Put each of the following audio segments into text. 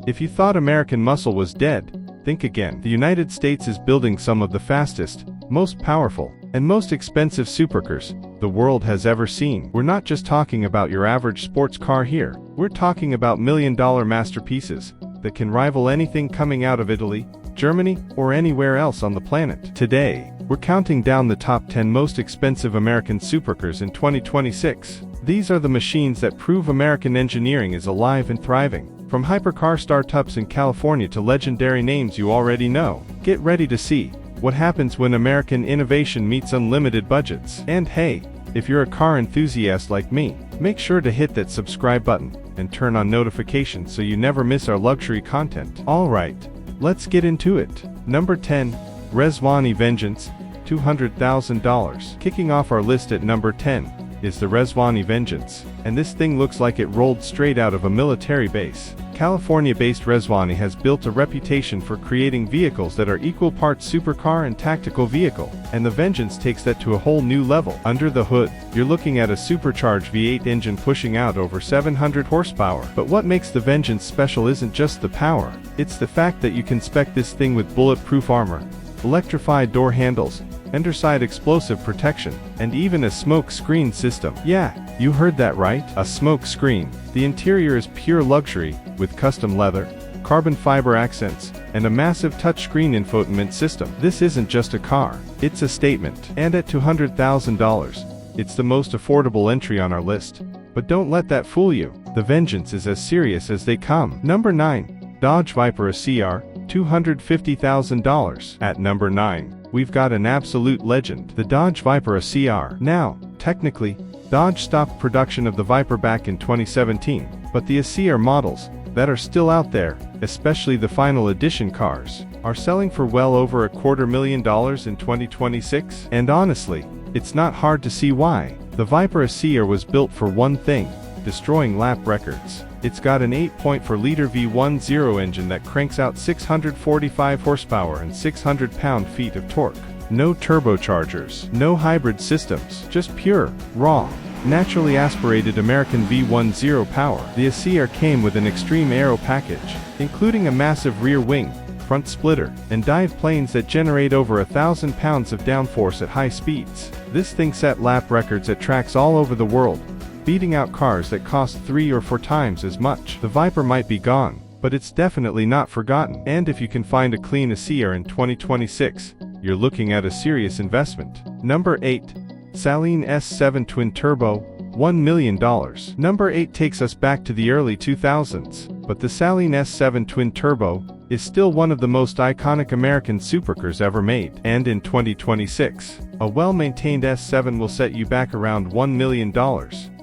If you thought American muscle was dead, think again. The United States is building some of the fastest, most powerful, and most expensive supercars the world has ever seen. We're not just talking about your average sports car here. We're talking about million-dollar masterpieces that can rival anything coming out of Italy, Germany, or anywhere else on the planet. Today, we're counting down the top 10 most expensive American supercars in 2026. These are the machines that prove American engineering is alive and thriving. From hypercar startups in California to legendary names you already know. Get ready to see what happens when American innovation meets unlimited budgets. And hey, if you're a car enthusiast like me, make sure to hit that subscribe button and turn on notifications so you never miss our luxury content. Alright, let's get into it. Number 10. Rezvani Vengeance, $200,000. Kicking off our list at number 10 is the Rezvani Vengeance, and this thing looks like it rolled straight out of a military base. California-based Rezvani has built a reputation for creating vehicles that are equal parts supercar and tactical vehicle, and the Vengeance takes that to a whole new level. Under the hood, you're looking at a supercharged V8 engine pushing out over 700 horsepower. But what makes the Vengeance special isn't just the power, it's the fact that you can spec this thing with bulletproof armor, electrified door handles, underside explosive protection, and even a smoke screen system. Yeah, you heard that right, a smoke screen. The interior is pure luxury, with custom leather, carbon fiber accents, and a massive touchscreen infotainment system. This isn't just a car, it's a statement. And at $200,000, it's the most affordable entry on our list. But don't let that fool you, the Vengeance is as serious as they come. Number 9. Dodge Viper ACR, $250,000. At number 9. We've got an absolute legend, the Dodge Viper ACR. Now, technically, Dodge stopped production of the Viper back in 2017, but the ACR models that are still out there, especially the final edition cars, are selling for well over $250,000 in 2026. And honestly, it's not hard to see why. The Viper ACR was built for one thing: destroying lap records. It's got an 8.4-liter V10 engine that cranks out 645 horsepower and 600 pound-feet of torque. No turbochargers, no hybrid systems, just pure, raw, naturally aspirated American V10 power. The ACR came with an extreme aero package, including a massive rear wing, front splitter, and dive planes that generate over 1,000 pounds of downforce at high speeds. This thing set lap records at tracks all over the world, beating out cars that cost 3 or 4 times as much. The Viper might be gone, but it's definitely not forgotten. And if you can find a clean ACR in 2026, you're looking at a serious investment. Number 8. Saleen S7 Twin Turbo, $1 million. Number 8 takes us back to the early 2000s, but the Saleen S7 Twin Turbo is still one of the most iconic American supercars ever made. And in 2026, a well-maintained S7 will set you back around $1 million.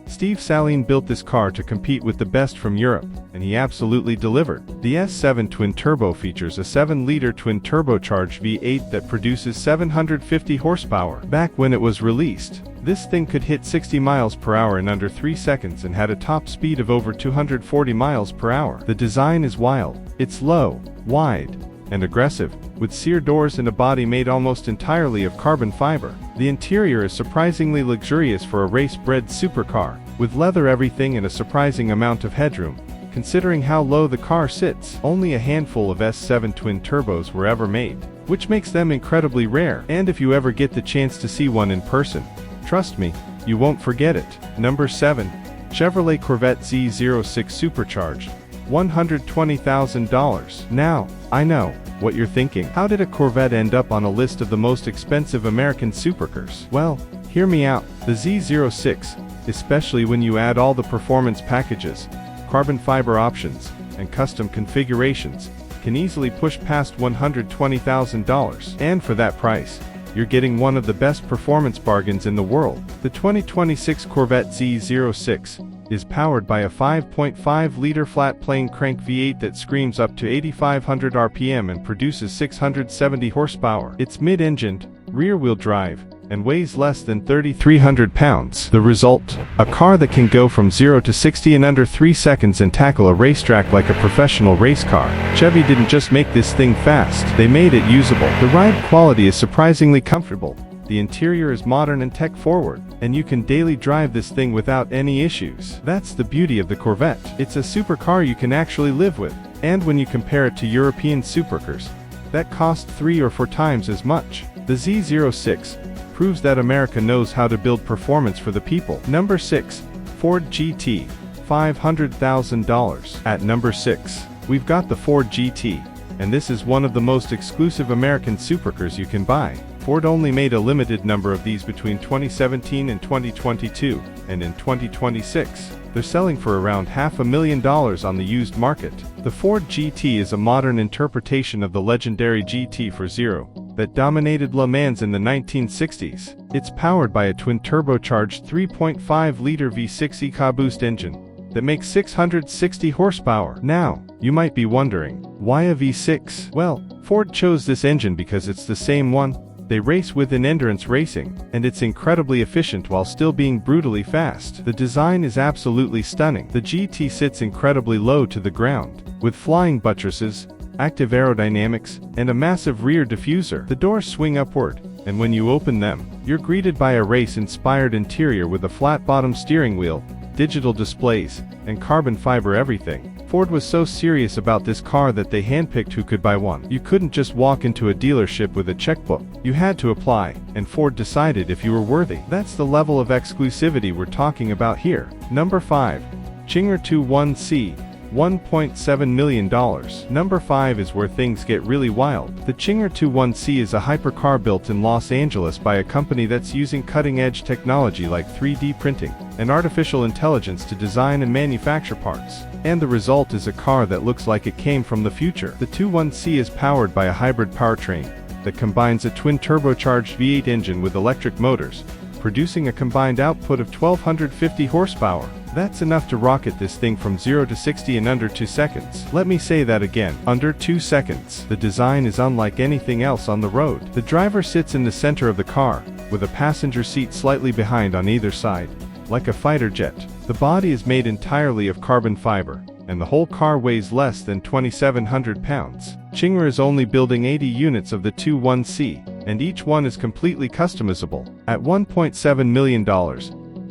Steve Saleen built this car to compete with the best from Europe, and he absolutely delivered. The S7 Twin Turbo features a 7-liter twin turbocharged V8 that produces 750 horsepower. Back when it was released, this thing could hit 60 miles per hour in under 3 seconds and had a top speed of over 240 miles per hour. The design is wild. It's low, wide, and aggressive, with sear doors and a body made almost entirely of carbon fiber. The interior is surprisingly luxurious for a race-bred supercar, with leather everything and a surprising amount of headroom, considering how low the car sits. Only a handful of S7 twin turbos were ever made, which makes them incredibly rare. And if you ever get the chance to see one in person, trust me, you won't forget it. Number 7. Chevrolet Corvette Z06 Supercharged, $120,000. Now, I know what you're thinking. How did a Corvette end up on a list of the most expensive American supercars? Well, hear me out. The Z06, especially when you add all the performance packages, carbon fiber options, and custom configurations, can easily push past $120,000. And for that price, you're getting one of the best performance bargains in the world. The 2026 Corvette Z06 is powered by a 5.5-liter flat-plane crank V8 that screams up to 8,500 RPM and produces 670 horsepower. It's mid-engined, rear-wheel drive, and weighs less than 3,300 pounds. The result? A car that can go from 0 to 60 in under 3 seconds and tackle a racetrack like a professional race car. Chevy didn't just make this thing fast, they made it usable. The ride quality is surprisingly comfortable. The interior is modern and tech-forward, and you can daily drive this thing without any issues. That's the beauty of the Corvette. It's a supercar you can actually live with. And when you compare it to European supercars, that cost 3 or 4 times as much. The Z06 proves that America knows how to build performance for the people. Number 6. Ford GT, $500,000. At number 6, we've got the Ford GT, and this is one of the most exclusive American supercars you can buy. Ford only made a limited number of these between 2017 and 2022, and in 2026, they're selling for around $500,000 on the used market. The Ford GT is a modern interpretation of the legendary GT40 that dominated Le Mans in the 1960s. It's powered by a twin-turbocharged 3.5-liter V6 EcoBoost engine that makes 660 horsepower. Now, you might be wondering, why a V6? Well, Ford chose this engine because it's the same one they race with in endurance racing, and it's incredibly efficient while still being brutally fast. The design is absolutely stunning. The GT sits incredibly low to the ground, with flying buttresses, active aerodynamics, and a massive rear diffuser. The doors swing upward, and when you open them, you're greeted by a race-inspired interior with a flat-bottom steering wheel, digital displays, and carbon fiber everything. Ford was so serious about this car that they handpicked who could buy one. You couldn't just walk into a dealership with a checkbook. You had to apply, and Ford decided if you were worthy. That's the level of exclusivity we're talking about here. Number 5. Czinger 21C, $1.7 million. Number 5 is where things get really wild. The Czinger 21C is a hypercar built in Los Angeles by a company that's using cutting-edge technology like 3D printing and artificial intelligence to design and manufacture parts. And the result is a car that looks like it came from the future. The 21C is powered by a hybrid powertrain that combines a twin-turbocharged V8 engine with electric motors, producing a combined output of 1,250 horsepower. That's enough to rocket this thing from 0 to 60 in under 2 seconds. Let me say that again, under 2 seconds. The design is unlike anything else on the road. The driver sits in the center of the car, with a passenger seat slightly behind on either side, like a fighter jet. The body is made entirely of carbon fiber, and the whole car weighs less than 2,700 pounds. Czinger is only building 80 units of the 21C, and each one is completely customizable. At $1.7 million,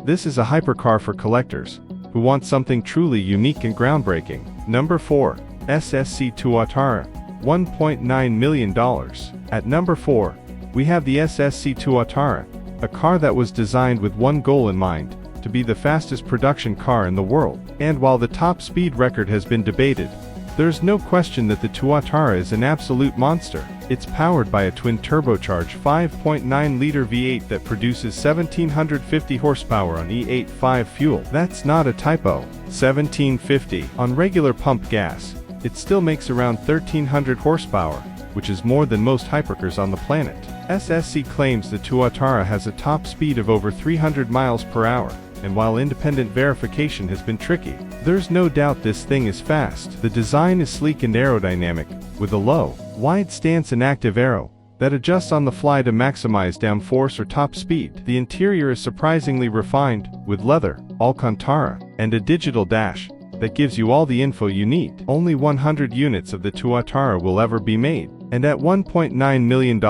this is a hypercar for collectors who want something truly unique and groundbreaking. Number 4. SSC Tuatara, $1.9 million. At number 4, we have the SSC Tuatara, a car that was designed with one goal in mind: to be the fastest production car in the world. And while the top speed record has been debated, there's no question that the Tuatara is an absolute monster. It's powered by a twin-turbocharged 5.9-liter V8 that produces 1,750 horsepower on E85 fuel. That's not a typo. 1,750. On regular pump gas, it still makes around 1,300 horsepower, which is more than most hypercars on the planet. SSC claims the Tuatara has a top speed of over 300 miles per hour, and while independent verification has been tricky, there's no doubt this thing is fast. The design is sleek and aerodynamic, with a low, wide stance and active aero that adjusts on the fly to maximize downforce or top speed. The interior is surprisingly refined, with leather, Alcantara, and a digital dash that gives you all the info you need. Only 100 units of the Tuatara will ever be made, and at $1.9 million,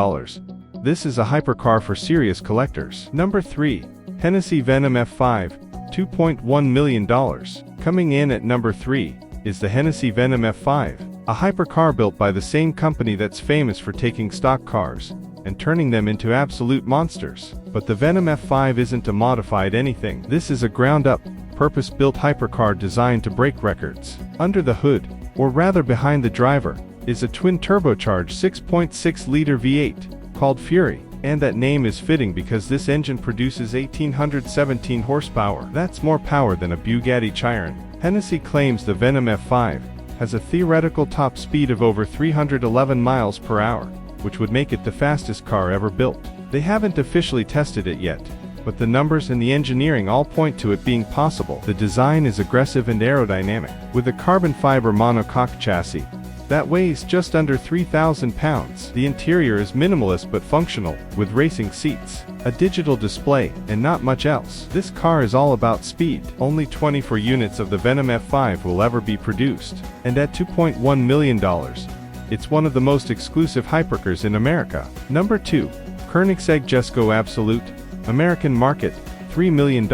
this is a hypercar for serious collectors. Number 3. Hennessey Venom F5, $2.1 million. Coming in at number 3 is the Hennessey Venom F5, a hypercar built by the same company that's famous for taking stock cars and turning them into absolute monsters. But the Venom F5 isn't a modified anything. This is a ground-up, purpose-built hypercar designed to break records. Under the hood, or rather behind the driver, is a twin-turbocharged 6.6-liter V8 called Fury. And that name is fitting because this engine produces 1,817 horsepower. That's more power than a Bugatti Chiron. Hennessey claims the Venom F5 has a theoretical top speed of over 311 miles per hour, which would make it the fastest car ever built. They haven't officially tested it yet, but the numbers and the engineering all point to it being possible. The design is aggressive and aerodynamic, with a carbon fiber monocoque chassis that weighs just under 3,000 pounds. The interior is minimalist but functional, with racing seats, a digital display, and not much else. This car is all about speed. Only 24 units of the Venom F5 will ever be produced, and at $2.1 million, it's one of the most exclusive hypercars in America. Number 2. Koenigsegg Jesko Absolut, American market, $3 million.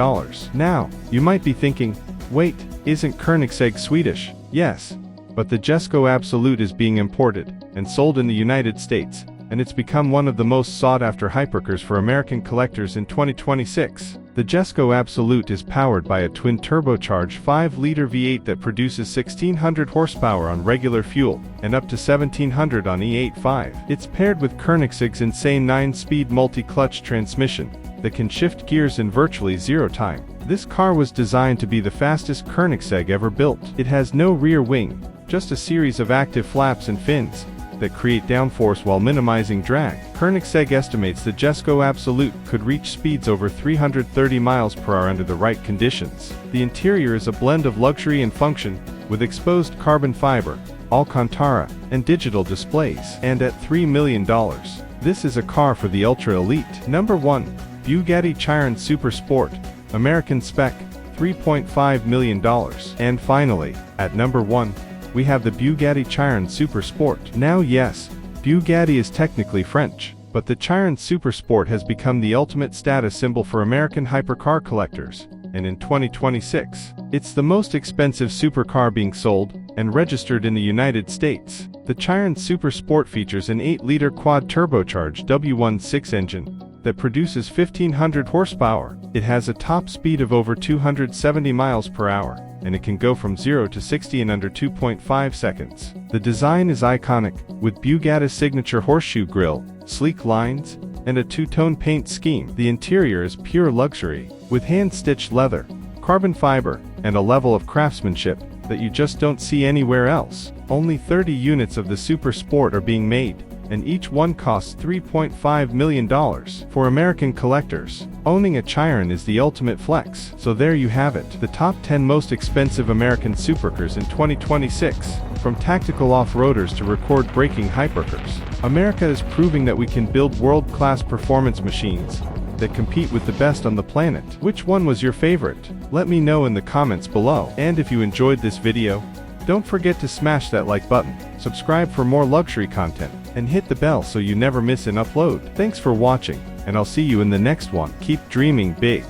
Now, you might be thinking, wait, isn't Koenigsegg Swedish? Yes. but the Jesko Absolut is being imported and sold in the United States, and it's become one of the most sought-after hypercars for American collectors in 2026. The Jesko Absolut is powered by a twin-turbocharged 5-liter V8 that produces 1,600 horsepower on regular fuel and up to 1,700 on E85. It's paired with Koenigsegg's insane 9-speed multi-clutch transmission that can shift gears in virtually zero time. This car was designed to be the fastest Koenigsegg ever built. It has no rear wing, just a series of active flaps and fins that create downforce while minimizing drag. Koenigsegg estimates the Jesko Absolut could reach speeds over 330 miles per hour under the right conditions. The interior is a blend of luxury and function, with exposed carbon fiber, Alcantara, and digital displays. And at $3 million, this is a car for the ultra-elite. Number 1. Bugatti Chiron Super Sport, American spec, $3.5 million. And finally, at number 1, we have the Bugatti Chiron Super Sport. Now yes, Bugatti is technically French, but the Chiron Super Sport has become the ultimate status symbol for American hypercar collectors, and in 2026, it's the most expensive supercar being sold and registered in the United States. The Chiron Super Sport features an 8-liter quad-turbocharged W16 engine that produces 1,500 horsepower. It has a top speed of over 270 miles per hour, and it can go from 0 to 60 in under 2.5 seconds. The design is iconic, with Bugatti's signature horseshoe grille, sleek lines, and a two-tone paint scheme. The interior is pure luxury, with hand-stitched leather, carbon fiber, and a level of craftsmanship that you just don't see anywhere else. Only 30 units of the Super Sport are being made, and each one costs $3.5 million. For American collectors, owning a Chiron is the ultimate flex. So there you have it, the top 10 most expensive American supercars in 2026. From tactical off-roaders to record-breaking hypercars, America is proving that we can build world-class performance machines that compete with the best on the planet. Which one was your favorite? Let me know in the comments below. And if you enjoyed this video, don't forget to smash that like button, subscribe for more luxury content, and hit the bell so you never miss an upload. Thanks for watching, and I'll see you in the next one. Keep dreaming big.